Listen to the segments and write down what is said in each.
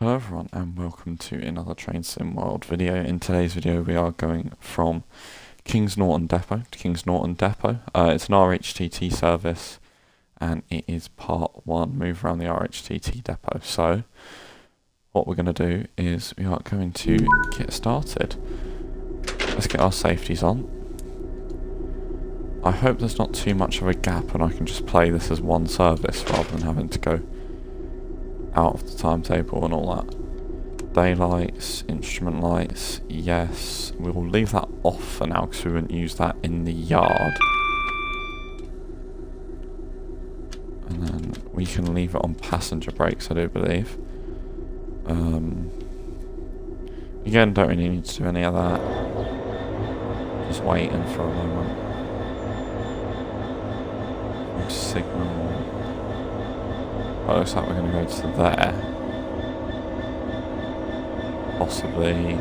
Hello everyone and welcome to another Train Sim World video. In today's video we are going from King's Norton Depot to King's Norton Depot. It's an RHTT service and it is part 1, move around the RHTT depot. So what we're going to do is we are going to get started. Let's get our safeties on. I hope there's not too much of a gap and I can just play this as one service rather than having to go out of the timetable and all that. Daylights, instrument lights, yes. We will leave that off for now because we wouldn't use that in the yard. And then we can leave it on passenger brakes, I do believe. Again, don't really need to do any of that. Just waiting for a moment. Signal. Well, looks like we're going to go to there. Possibly.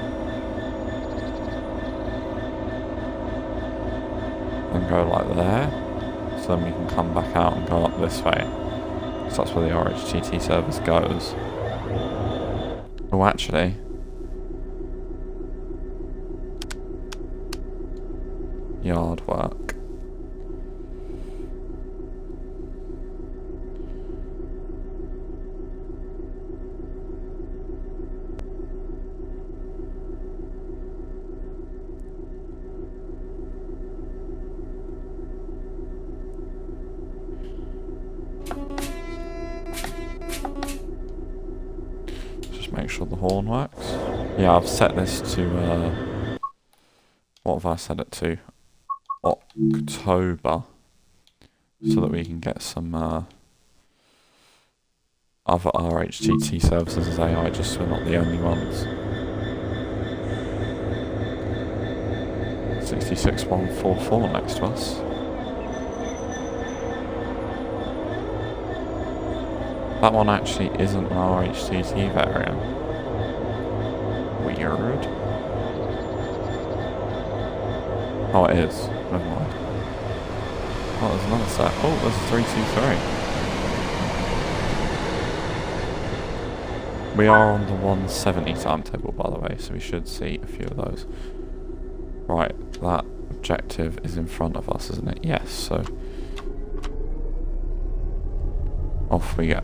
And go like there. So then we can come back out and go up this way. So that's where the RHTT service goes. Oh, actually. Yard work. Make sure the horn works. Yeah, I've set this to, what have I set it to? October. So that we can get some, other RHTT services as AI, just so we're not the only ones. 66144 next to us. That one actually isn't an RHTT variant. Weird. Oh, it is. Never mind. Oh, there's another set. Oh, there's a 323. We are on the 170 timetable, by the way, so we should see a few of those. Right, that objective is in front of us, isn't it? Yes, so off we go.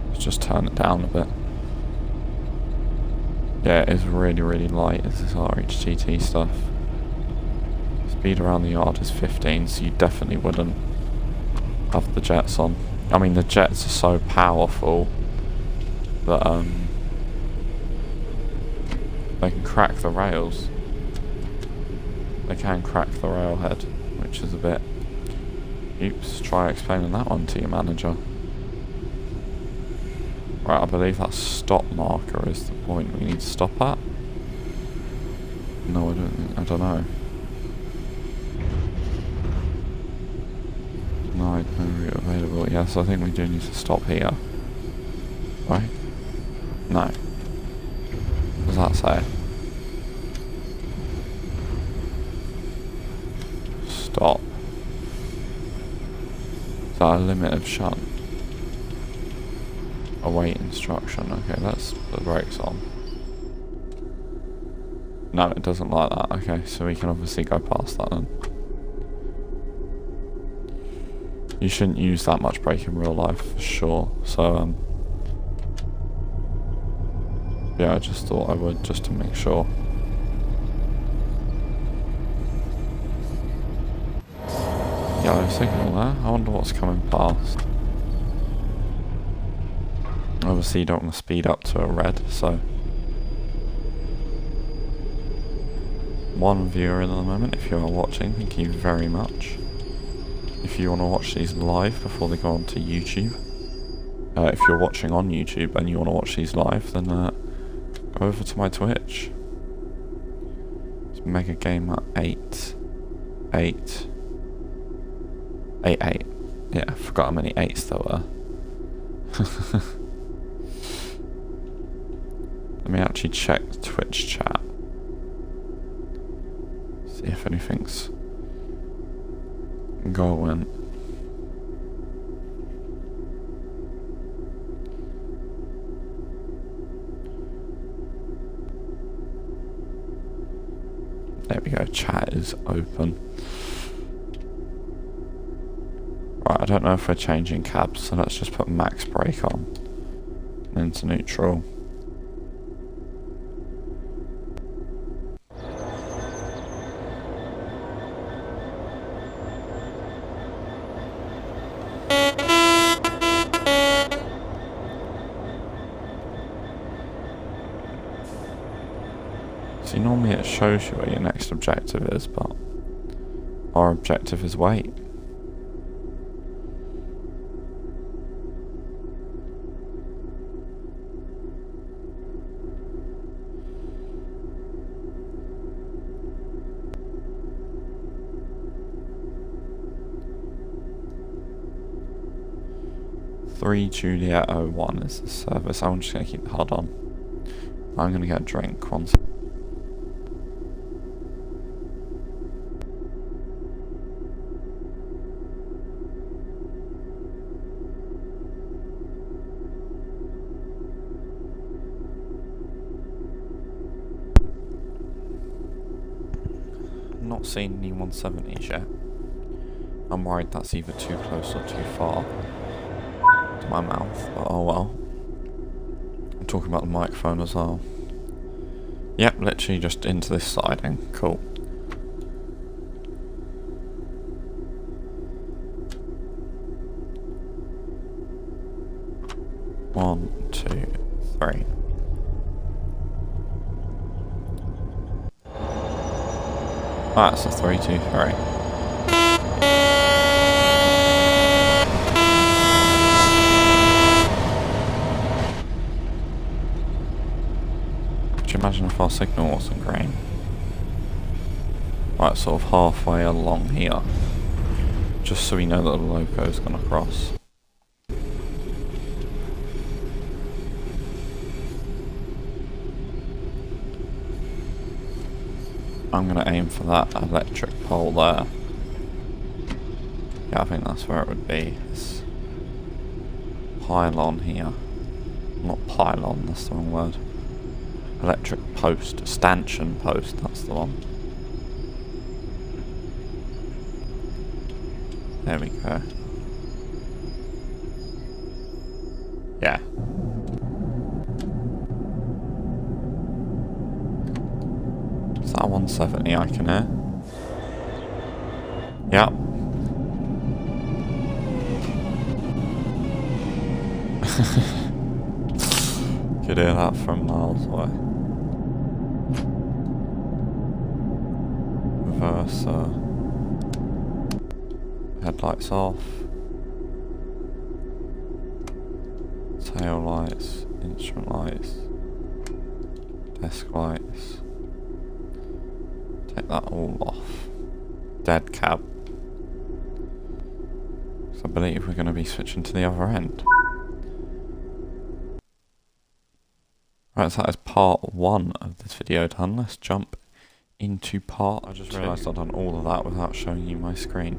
Let's just turn it down a bit. Yeah, it is really, really light, is this RHTT stuff. Speed around the yard is 15, so you definitely wouldn't have the jets on. I mean, the jets are so powerful that they can crack the rails. They can crack the railhead, which is a bit... Oops, try explaining that one to your manager. Right, I believe that stop marker is the point we need to stop at. No, I don't know. No route available. Yes, I think we do need to stop here. Right? No. What does that say? Stop. Is that a limit of shunt? Await instruction. Okay, let's put the brakes on. No, it doesn't like that. Okay, so we can obviously go past that then. You shouldn't use that much brake in real life for sure. So, yeah, I just thought I would just to make sure. Yellow signal there. I wonder what's coming past. Obviously you don't want to speed up to a red, so... One viewer in at the moment, if you are watching, thank you very much. If you want to watch these live before they go on to YouTube, if you're watching on YouTube and you want to watch these live, then go over to my Twitch. It's Mega Gamer 8. Yeah, I forgot how many 8s there were. Let me actually check the Twitch chat. See if anything's going. we go, chat is open. Right, I don't know if we're changing cabs, so let's just put max brake on. And into neutral. See, normally it shows you where your next objective is, but our objective is wait. Juliet 01 is the service. I'm just going to keep the HUD on. I'm going to get a drink once. Not seen any 170s yet. I'm worried that's either too close or too far to my mouth, but oh well. I'm talking about the microphone as well. Yep, literally just into this siding. Cool. One, two, three. That's a 3, 2, 3. Could you imagine if our signal wasn't green? Right, sort of halfway along here. Just so we know that the loco's gonna cross. I'm going to aim for that electric pole there. Yeah, I think that's where it would be. This pylon here. Not pylon, that's the wrong word. Electric post, stanchion post, that's the one. There we go. Yeah. Is that 170 I can hear? Yep. Could hear that from miles away. Reverser. Headlights off. Tail lights. Instrument lights. Desk lights. Take that all off. Dead cab. So I believe we're going to be switching to the other end. Right, so that is part 1 of this video done. Let's jump into part 2. I just realised I've done all of that without showing you my screen.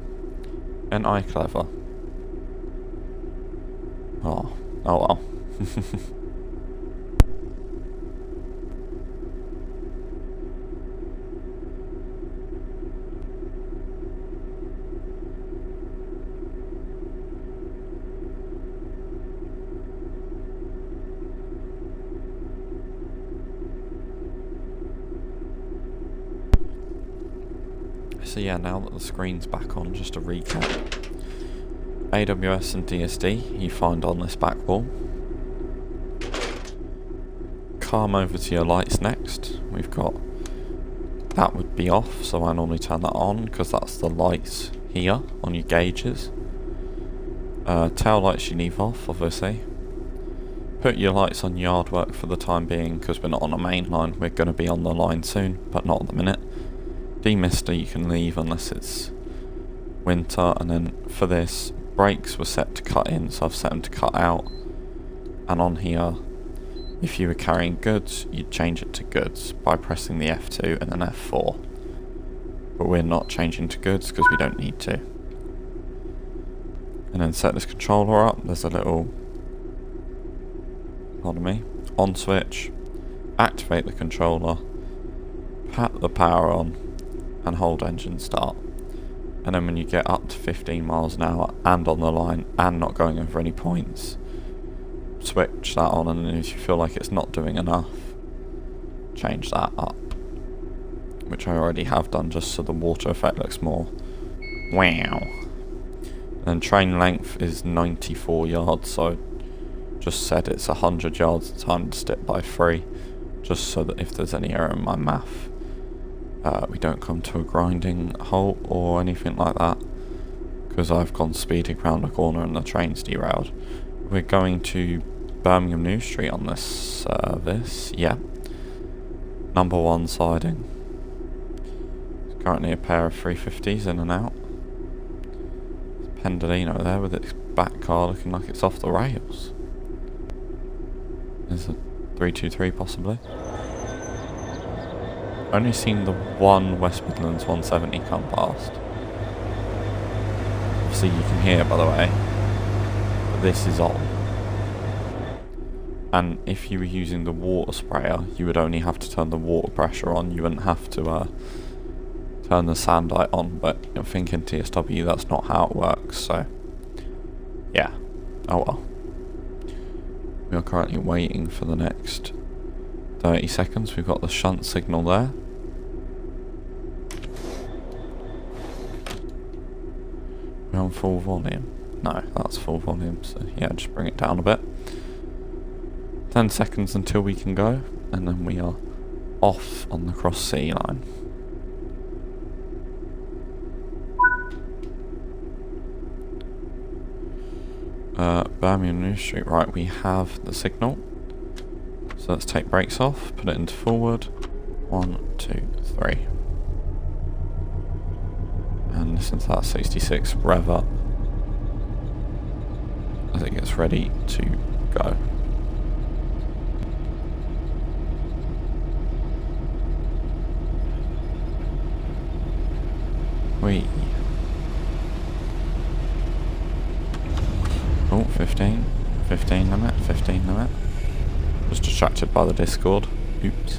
And I clever. Oh well. So yeah, now that the screen's back on, just to recap. AWS and DSD you find on this back wall. Calm over to your lights next. We've got, that would be off, so I normally turn that on because that's the lights here on your gauges. Tail lights you leave off, obviously. Put your lights on yard work for the time being because we're not on a main line. We're going to be on the line soon, but not at the minute. Demister you can leave unless it's winter, and then for this, brakes were set to cut in, so I've set them to cut out. And on here, if you were carrying goods, you'd change it to goods by pressing the F2 and then F4. But we're not changing to goods because we don't need to. And then set this controller up. There's a little, pardon me, on switch. Activate the controller. Pat the power on. and hold engine start. And then when you get up to 15 miles an hour and on the line and not going over any points, switch that on, and if you feel like it's not doing enough, change that up. Which I already have done just so the water effect looks more wow. And train length is 94 yards, so just said it's 100 yards times it by 3, just so that if there's any error in my math, we don't come to a grinding halt or anything like that, because I've gone speeding round the corner and the train's derailed. We're going to Birmingham New Street on this service, yeah. Number 1 siding. There's currently a pair of 350s in and out. Pendolino there with its back car looking like it's off the rails. There's a 323 possibly. Only seen the one West Midlands 170 come past. Obviously you can hear, by the way, but this is old. And if you were using the water sprayer, you would only have to turn the water pressure on. You wouldn't have to turn the sandite on. But I think in TSW that's not how it works. So yeah, oh well. We are currently waiting for the next 30 seconds. We've got the shunt signal there. We're on full volume. No, that's full volume, so yeah, just bring it down a bit. 10 seconds until we can go, and then we are off on the cross city line. Birmingham New Street, right, we have the signal. So let's take brakes off, put it into forward. 1, 2, 3. And listen to that 66 rev up as it gets ready to go. Whee. Oh, 15 limit, 15 limit. Was distracted by the Discord. Oops.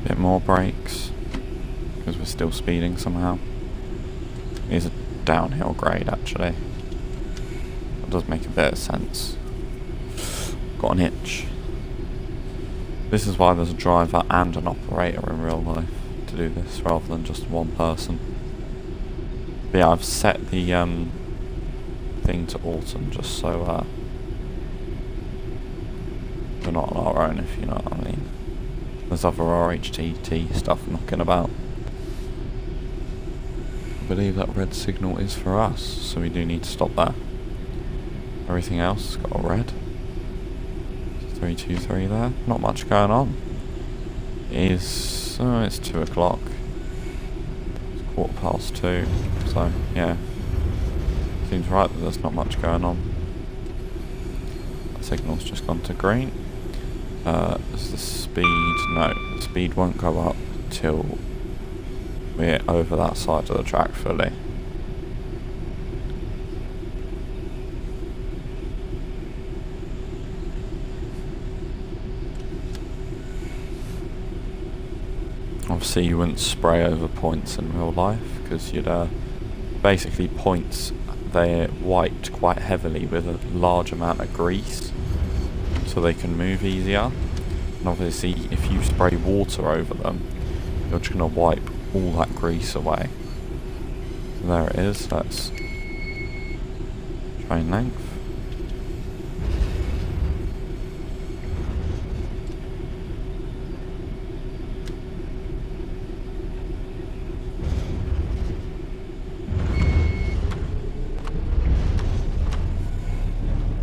Bit more brakes, because we're still speeding somehow. It is a downhill grade actually. That does make a bit of sense. Got an itch. This is why there's a driver and an operator in real life to do this, rather than just one person. But yeah, I've set the thing to autumn just so we're not on our own, if you know what I mean. There's other RHTT stuff knocking about. I believe that red signal is for us, so we do need to stop there. Everything else has got a red. 323 there. Not much going on. It is... it's 2 o'clock. It's 2:15, so yeah. Seems right that there's not much going on. That signal's just gone to green. Is the speed? No, the speed won't go up till we're over that side of the track fully. Obviously you wouldn't spray over points in real life, because you'd basically points, they're wiped quite heavily with a large amount of grease, so they can move easier. And obviously if you spray water over them, you're just going to wipe all that grease away. So there it is, that's train length.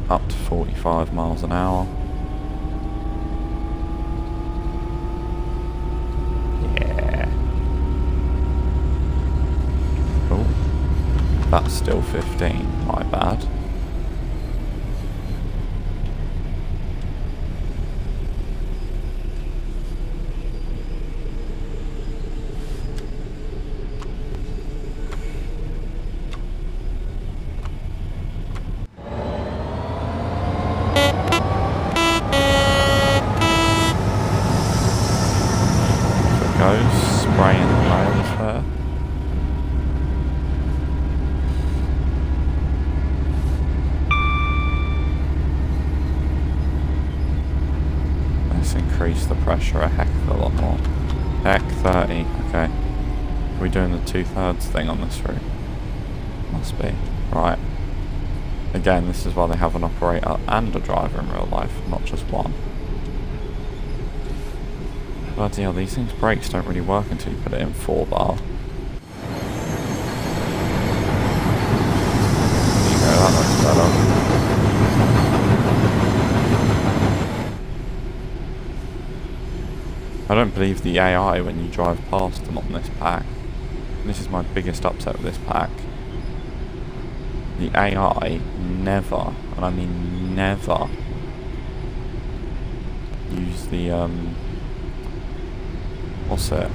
Up to 45 miles an hour. That's still 15, my bad. Spraying the rails there. Let's increase the pressure a heck of a lot more. Heck 30, okay. Are we doing the 2/3 thing on this route? Must be. Right. Again, this is why they have an operator and a driver in real life, not just one. Bloody hell, these things' brakes don't really work until you put it in 4-bar. There you go, that looks better. I don't believe the AI when you drive past them on this pack. And this is my biggest upset with this pack. The AI never, and I mean never, use the, what's it?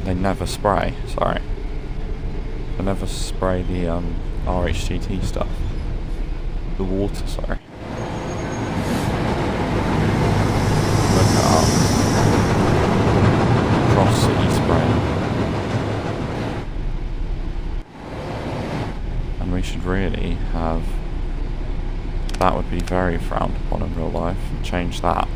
They never spray, sorry. They never spray the RHTT stuff. The water, sorry. Look at us. Cross city spray. And we should really have... That would be very frowned upon in real life. Change that.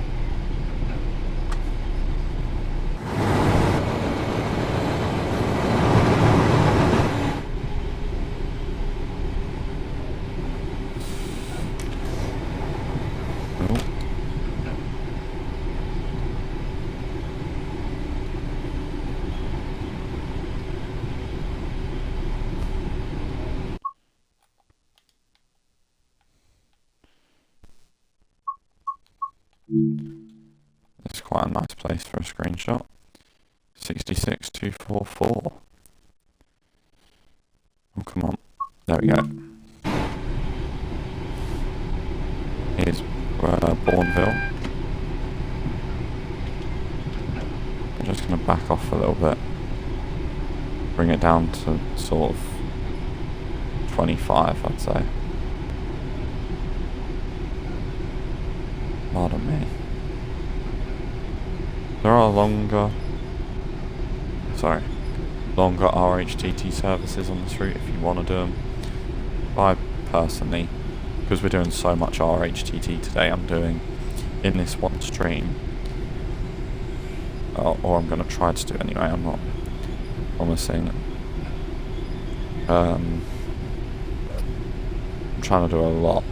It's quite a nice place for a screenshot. 66244. Oh, come on. There we go. Here's Bourneville. I'm just going to back off a little bit. Bring it down to sort of 25, I'd say. Pardon me. There are longer RHTT services on this route if you want to do them. I personally, because we're doing so much RHTT today, I'm doing in this one stream, or I'm going to try to do anyway, I'm not promising. I'm trying to do a lot.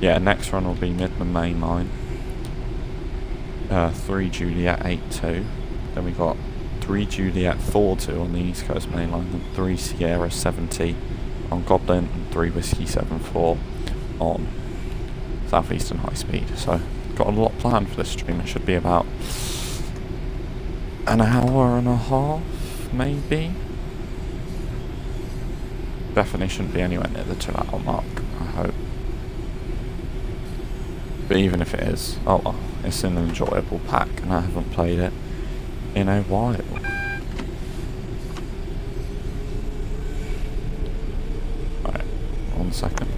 Yeah, next run will be Midland Main Line. 3 Juliet 8-2. Then we got 3 Juliet 4-2 on the East Coast Main Line, and 3 Sierra 70 on Goblin, and 3 Whiskey 7-4 on Southeastern High Speed. So, got a lot planned for this stream. It should be about an hour and a half, maybe. Definitely shouldn't be anywhere near the 2-hour mark, I hope. But even if it is, oh well, it's an enjoyable pack and I haven't played it in a while. Right, 1 second.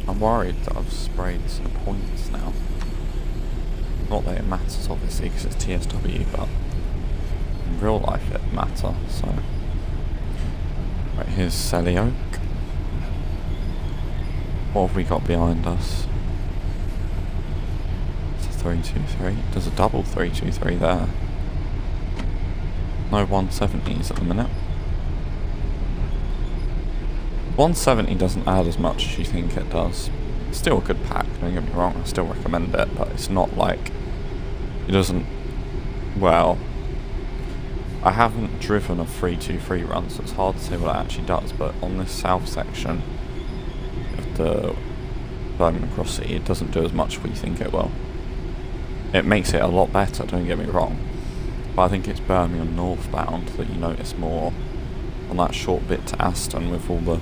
I'm worried that I've sprayed some points now. Not that it matters obviously because it's TSW, but in real life it matters, so. Right, here's Selly Oak. What have we got behind us? It's a 323. There's a double 323 there. No 170s at the minute. 170 doesn't add as much as you think it does. It's still a good pack, don't get me wrong, I still recommend it, but it's not like... It doesn't... Well... I haven't driven a 323 run, so it's hard to say what it actually does, but on this south section of the Birmingham Cross City, it doesn't do as much as we think it will. It makes it a lot better, don't get me wrong, but I think it's Birmingham northbound that you notice more on that short bit to Aston with all the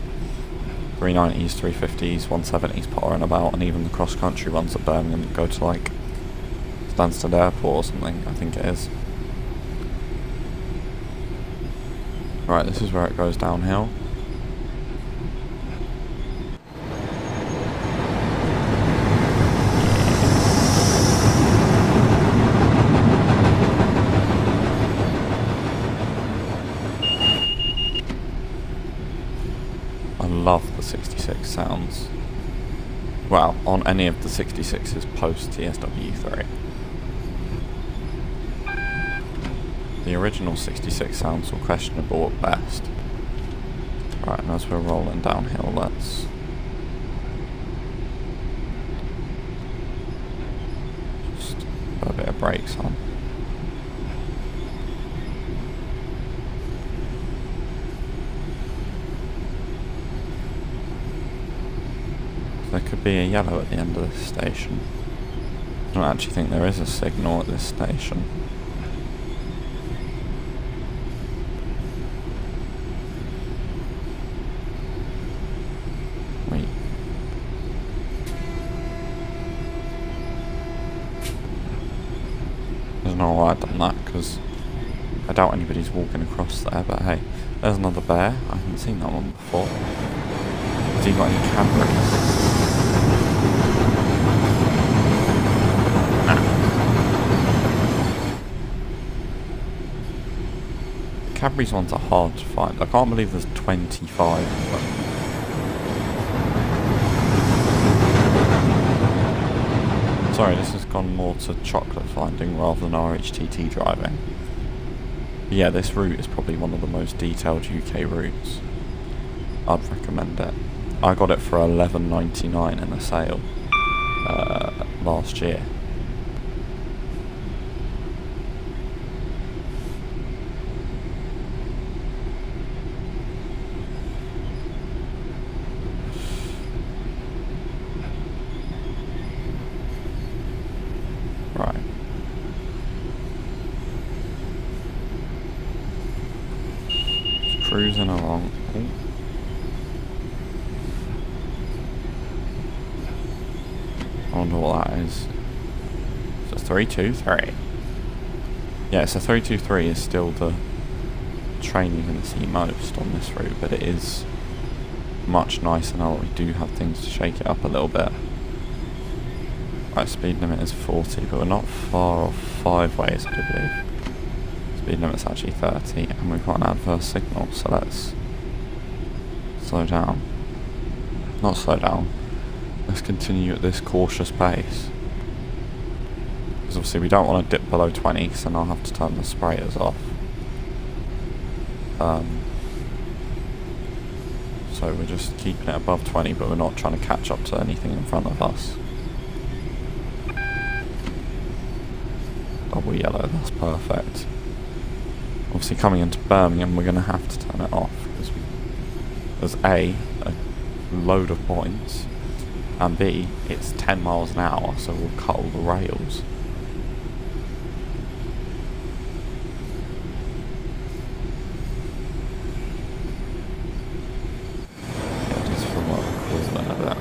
390s, 350s, 170s pottering about, and even the cross-country ones at Birmingham that go to like Stansted Airport or something, I think it is. Right, this is where it goes downhill. I love the 66 sounds. Well, on any of the 66s post TSW5. The original 66 sounds were questionable at best. Right, and as we're rolling downhill, let's just put a bit of brakes on. There could be a yellow at the end of this station. I don't actually think there is a signal at this station. Wait. I don't know why I've done that, because I doubt anybody's walking across there, but hey, there's another bear. I haven't seen that one before. Has he got any cameras? Cadbury's ones are hard to find. I can't believe there's 25 of them. Sorry, this has gone more to chocolate finding rather than RHTT driving. But yeah, this route is probably one of the most detailed UK routes. I'd recommend it. I got it for $11.99 in a sale last year. Right. Just cruising along. Ooh. I wonder what that is. It's a 323. Yeah, it's a 323 is still the train you're going to see most on this route, but it is much nicer now that we do have things to shake it up a little bit. Right, speed limit is 40, but we're not far off 5 ways, I do believe. Speed limit's actually 30, and we've got an adverse signal, so let's slow down. Not slow down. Let's continue at this cautious pace. Because obviously we don't want to dip below 20, because then I'll have to turn the sprayers off. So we're just keeping it above 20, but we're not trying to catch up to anything in front of us. Double yellow, that's perfect. Obviously coming into Birmingham we're going to have to turn it off, because there's a load of points, and B, it's 10 miles an hour, so we'll cut all the rails. Yeah, it does feel like we're cooling a bit.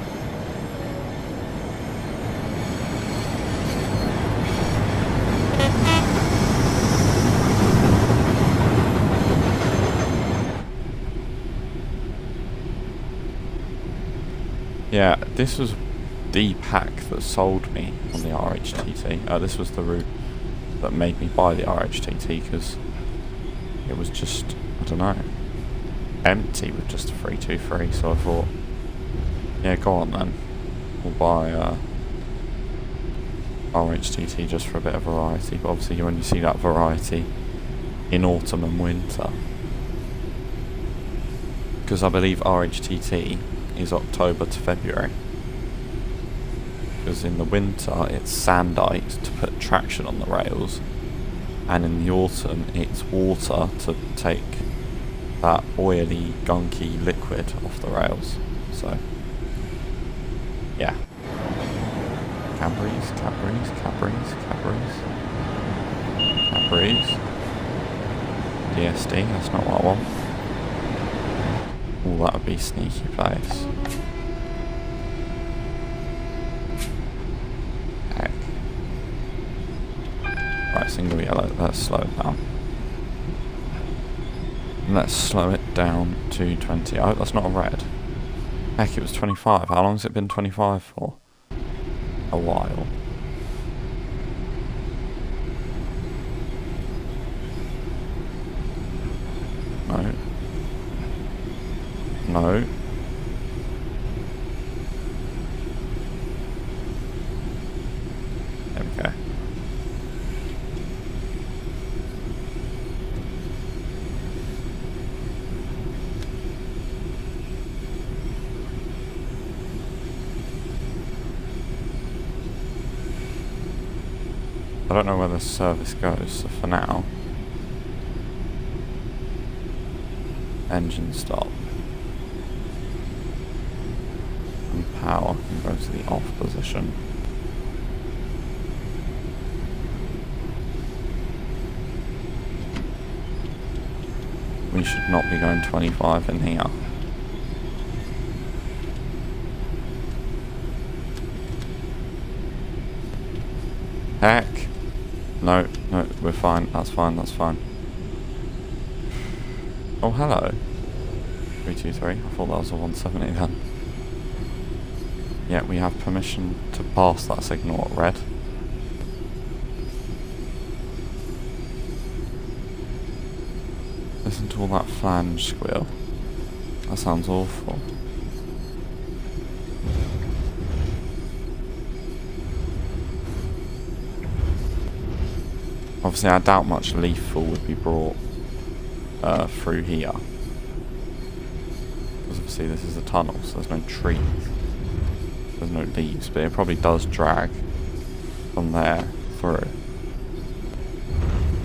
Yeah, this was the pack that sold me on the RHTT. This was the route that made me buy the RHTT, because it was just, I don't know, empty with just a 323, so I thought, yeah, go on then. We'll buy RHTT just for a bit of variety, but obviously you only see that variety in autumn and winter. Because I believe RHTT is October to February. Because in the winter it's sandite to put traction on the rails, and in the autumn it's water to take that oily, gunky liquid off the rails. So, yeah. Cadbury's. DSD, that's not what I want. Oh, that would be sneaky place. Heck. Right, single yellow, let's slow it down. Let's slow it down to 20. Oh, that's not a red. Heck, it was 25. How long has it been 25 for? A while. No. No. There we go. I don't know where the service goes, so for now, engine stop. And power can go to the off position. We should not be going 25 in here. Heck! No, we're fine. That's fine. Oh, hello. 323. I thought that was a 170 then. Yeah, we have permission to pass that signal at red. Listen to all that flange squeal. That sounds awful. Obviously, I doubt much leaf fall would be brought through here. Because obviously this is a tunnel, so there's no trees. There's no leaves, but it probably does drag from there through.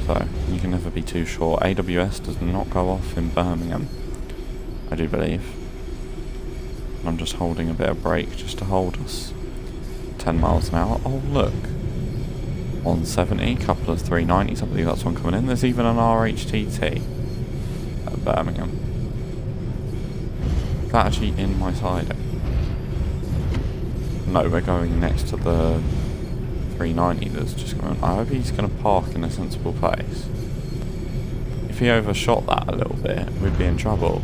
So, you can never be too sure. AWS does not go off in Birmingham, I do believe. I'm just holding a bit of brake just to hold us. 10 miles an hour. Oh, look. 170, couple of 390s, I believe that's one coming in. There's even an RHTT at Birmingham. Is that actually in my siding? No, we're going next to the 390 that's just going. I hope he's going to park in a sensible place. If he overshot that a little bit, we'd be in trouble.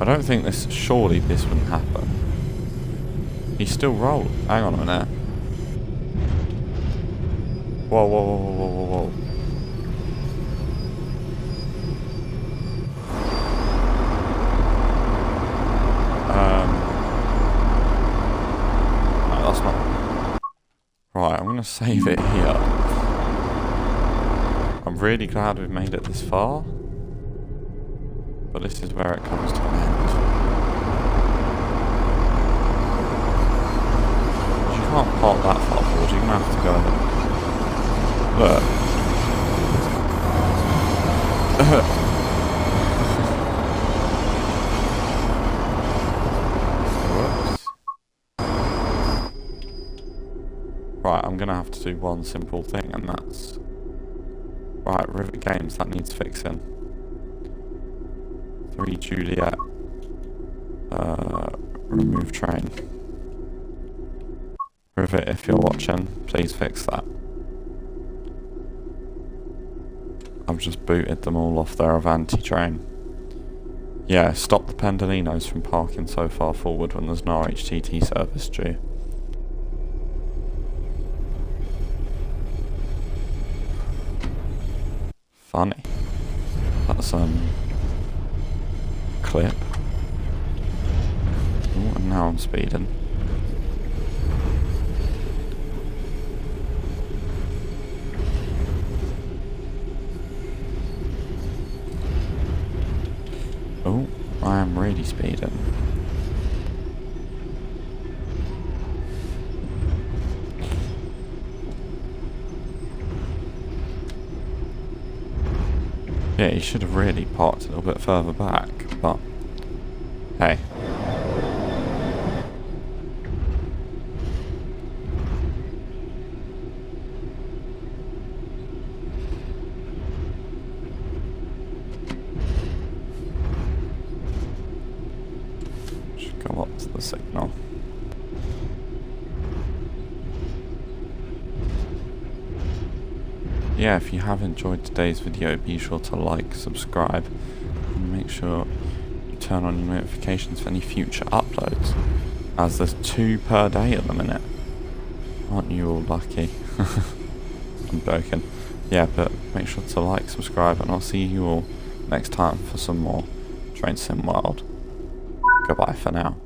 I don't think this, surely this wouldn't happen. He's still rolled. Hang on a minute. Whoa. No, that's not. Right, I'm gonna save it here. I'm really glad we've made it this far. But this is where it comes to an end. You can't park that far forward, you're gonna have to go and look. Whoops. Right, I'm gonna have to do one simple thing, and that's right, Rivet Games, that needs fixing. 3 Juliet remove train. Rivet, if you're watching, please fix that. I've just booted them all off their Avanti train. Yeah, stop the Pendolinos from parking so far forward when there's an RHTT service due. Funny. That's clip. Ooh, and now I'm speeding. Oh, I am really speeding. Yeah, he should have really parked a little bit further back, but hey. Should go up to the signal. Yeah, if you have enjoyed today's video, be sure to like, subscribe, and make sure you turn on your notifications for any future uploads, as there's 2 per day at the minute. Aren't you all lucky? I'm joking. Yeah, but make sure to like, subscribe, and I'll see you all next time for some more Train Sim World. Goodbye for now.